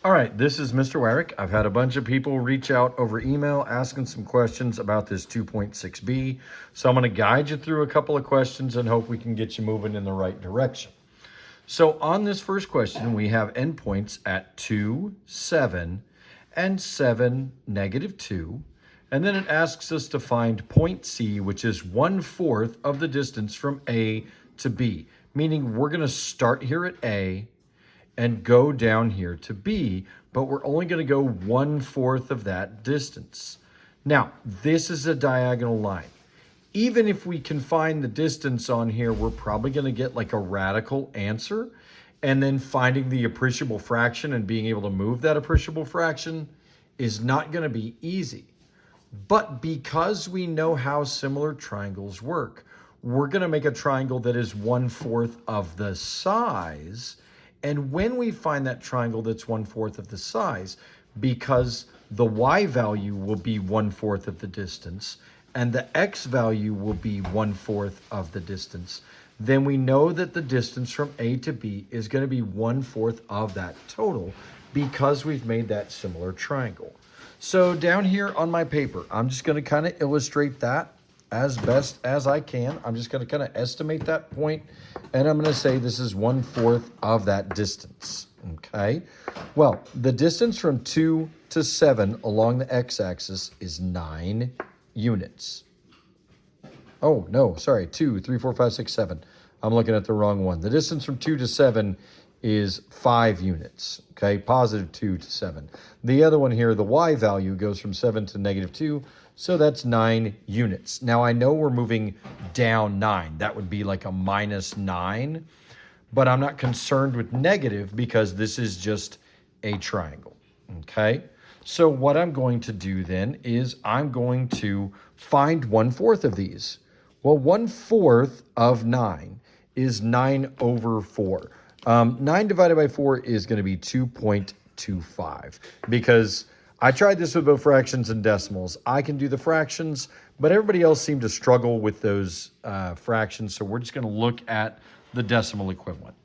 All right, this is Mr. Warwick. I've had a bunch of people reach out over email asking some questions about this 2.6b. So I'm going to guide you through a couple of questions and hope we can get you moving in the right direction. So on this first question, we have endpoints at 2, 7, and 7, -2. And then it asks us to find point C, which is 1/4 of the distance from A to B, meaning we're going to start here at A and go down here to B, but we're only going to go 1/4 of that distance. Now, this is a diagonal line. Even if we can find the distance on here, we're probably going to get like a radical answer, and then finding the appreciable fraction and being able to move that appreciable fraction is not going to be easy. But because we know how similar triangles work, we're going to make a triangle that is 1/4 of the size. And when we find that triangle that's 1/4 of the size, because the y value will be 1/4 of the distance and the x value will be 1/4 of the distance, then we know that the distance from A to B is going to be 1/4 of that total because we've made that similar triangle. So down here on my paper, I'm just going to kind of illustrate that as best as I can. I'm just going to kind of estimate that point, and I'm going to say this is 1/4 of that distance, okay? Well, the distance from 2 to 7 along the x-axis is 9 units. Oh, no, sorry, 2, 3, 4, 5, 6, 7. I'm looking at the wrong one. The distance from 2 to 7 is 5 units, okay? Positive 2 to 7. The other one here, the y value, goes from 7 to -2, so that's 9 units. Now, I know we're moving down 9. That would be like a -9, but I'm not concerned with negative because this is just a triangle, okay? So what I'm going to do then is I'm going to find 1/4 of these. Well, 1/4 of 9 is 9/4. 9 divided by 4 is going to be 2.25 because I tried this with both fractions and decimals. I can do the fractions, but everybody else seemed to struggle with those fractions, so we're just going to look at the decimal equivalent.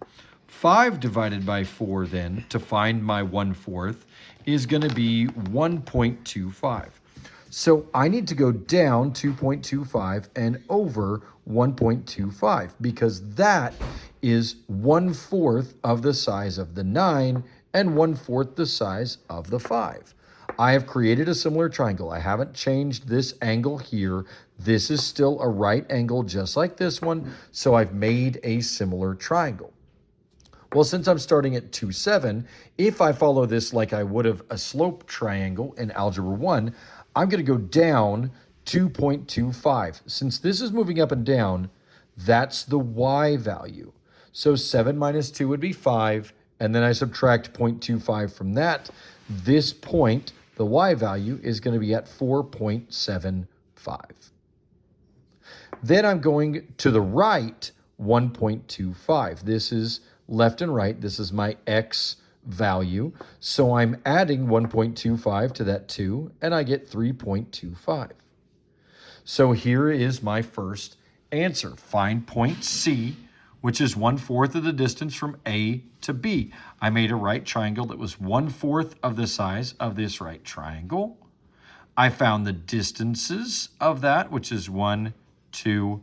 5 divided by 4 then, to find my 1/4, is going to be 1.25. So I need to go down 2.25 and over 1.25 because that is 1/4 of the size of the 9 and 1/4 the size of the 5. I have created a similar triangle. I haven't changed this angle here. This is still a right angle just like this one, so I've made a similar triangle. Well, since I'm starting at 2, 7, if I follow this like I would have a slope triangle in Algebra 1, I'm going to go down 2.25. Since this is moving up and down, that's the y value. So 7 minus 2 would be 5, and then I subtract 0.25 from that. This point, the y value, is going to be at 4.75. Then I'm going to the right 1.25. This is left and right. This is my x value. So I'm adding 1.25 to that 2, and I get 3.25. So here is my first answer. Find point C, which is 1/4 of the distance from A to B. I made a right triangle that was 1/4 of the size of this right triangle. I found the distances of that, which is 1, 2,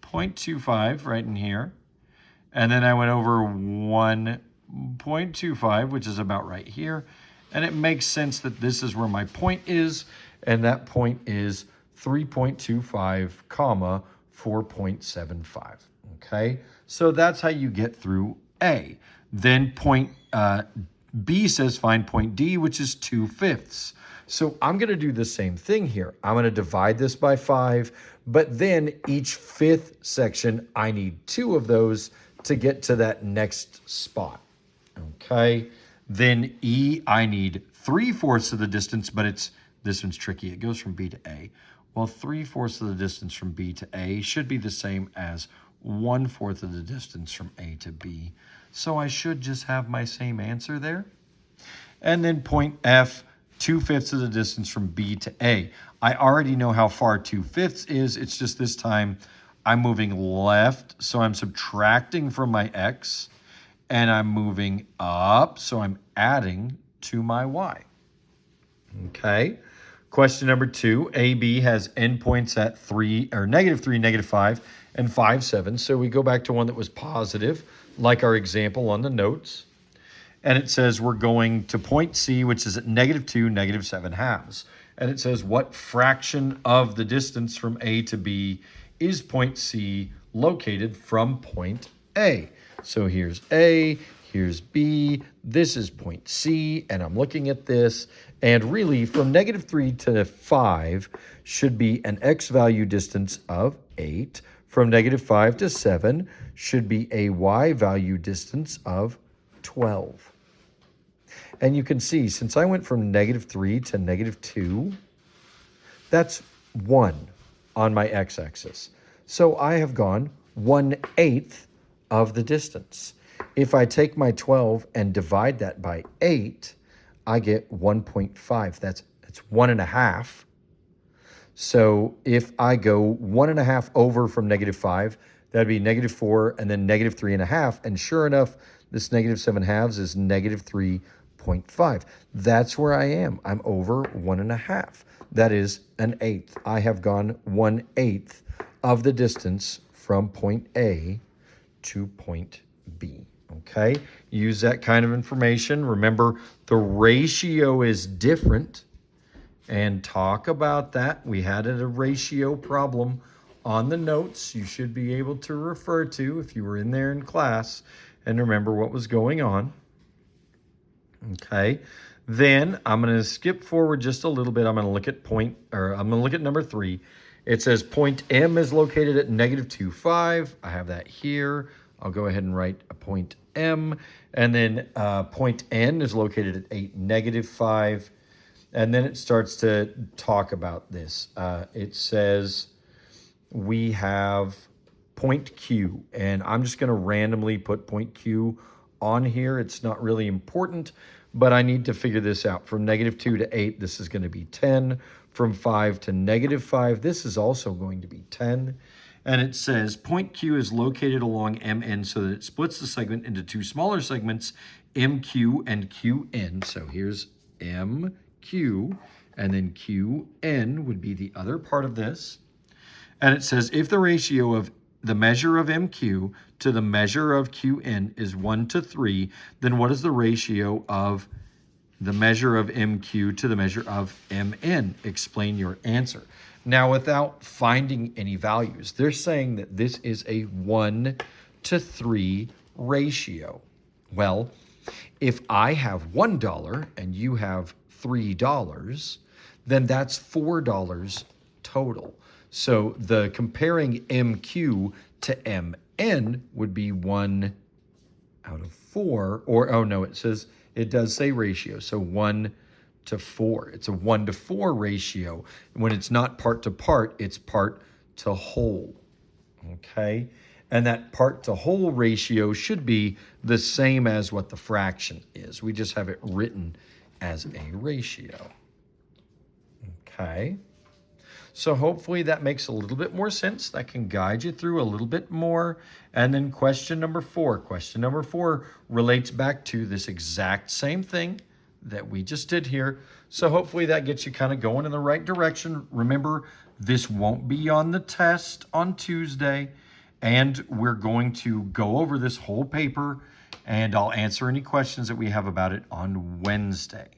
0.25 right in here. And then I went over 1.25, which is about right here. And it makes sense that this is where my point is, and that point is 3.25, comma, 4.75, okay? So that's how you get through A. Then point B says find point D, which is 2/5. So I'm going to do the same thing here. I'm going to divide this by 5, but then each fifth section, I need 2 of those to get to that next spot, okay? Then E, I need 3/4 of the distance, but this one's tricky. It goes from B to A. Well, 3/4 of the distance from B to A should be the same as 1/4 of the distance from A to B. So I should just have my same answer there. And then point F, 2/5 of the distance from B to A. I already know how far 2/5 is. It's just this time I'm moving left, so I'm subtracting from my X, and I'm moving up, so I'm adding to my y. Okay. Question number 2, AB has endpoints at 3, or -3, -5, and 5, 7. So we go back to one that was positive, like our example on the notes. And it says we're going to point C, which is at -2, -7 halves. And it says what fraction of the distance from A to B is point C located from point A. So here's A, here's B, this is point C, and I'm looking at this. And really, from -3 to 5 should be an x value distance of 8. From -5 to 7 should be a y value distance of 12. And you can see, since I went from -3 to -2, that's 1 on my x-axis. So I have gone 1/8 of the distance. If I take my 12 and divide that by 8, I get 1.5. That's 1.5. So if I go 1.5 over from -5, that'd be -4 and then -3.5. And sure enough, this -7 halves is -3.5. That's where I am. I'm over 1.5. That is an eighth. I have gone 1/8 of the distance from point A to point B. Okay, use that kind of information. Remember, the ratio is different, and talk about that. We had a ratio problem on the notes you should be able to refer to if you were in there in class and remember what was going on. Okay, then I'm going to skip forward just a little bit. I'm going to look at number 3. It says point M is located at -2, 5. I have that here. I'll go ahead and write a point M. And then point N is located at 8, -5. And then it starts to talk about this. It says we have point Q. And I'm just going to randomly put point Q on here. It's not really important, but I need to figure this out. From -2 to 8, this is going to be 10. From 5 to -5, this is also going to be 10. And it says point Q is located along MN so that it splits the segment into 2 smaller segments, MQ and QN. So here's MQ, and then QN would be the other part of this. And it says if the ratio of the measure of MQ to the measure of QN is 1 to 3, then what is the ratio of the measure of MQ to the measure of MN? Explain your answer. Now, without finding any values, they're saying that this is a 1 to 3 ratio. Well, if I have $1 and you have $3, then that's $4 total. So the comparing MQ to MN would be 1 out of 4, or, oh no, it does say ratio, so 1 to 4. It's a 1 to 4 ratio. When it's not part to part, it's part to whole. Okay? And that part to whole ratio should be the same as what the fraction is. We just have it written as a ratio. Okay? So hopefully that makes a little bit more sense. That can guide you through a little bit more. And then question number 4. Question number 4 relates back to this exact same thing that we just did here. So hopefully that gets you kind of going in the right direction. Remember, this won't be on the test on Tuesday, and we're going to go over this whole paper, and I'll answer any questions that we have about it on Wednesday.